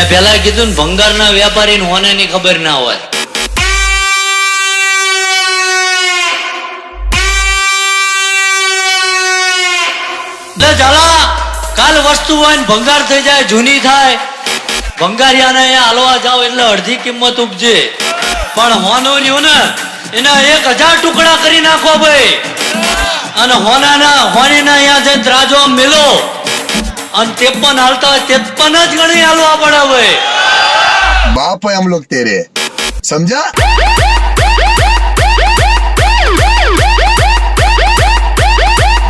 પેલા કીધું ને ભંગારના વેપારીને હોનાની ખબર ના હોય. કાલ વસ્તુ હોય ને ભંગાર થઈ જાય, જૂની થાય, ભંગારિયાને અહીંયા હાલવા જાવ એટલે અડધી કિંમત ઉપજે. પણ હોનું રહ્યું ને એના 1000 ટુકડા કરી નાખો ભાઈ, અને હોનીના અહીંયા જઈને ત્રાજો મેલો અને 53 હાલતા હોય 53 જ ગણી હાલવા પડે ભાઈ. बाप है हम लोग तेरे, समझा?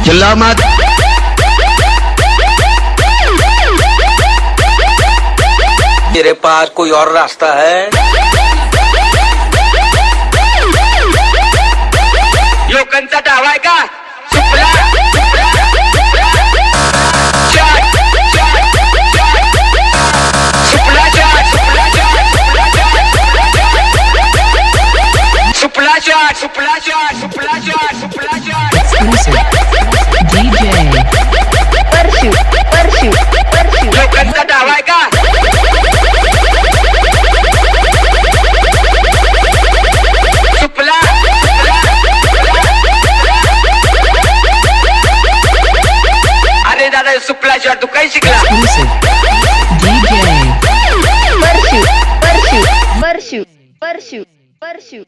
चिल्ला मत. तेरे पास कोई और रास्ता है? यो कंचा हवाय का सुपला DJ Pershu यो कंचा हवाय का सुपला. अरे दादा सुपला शॉट तू काही शिकला? DJ Pershu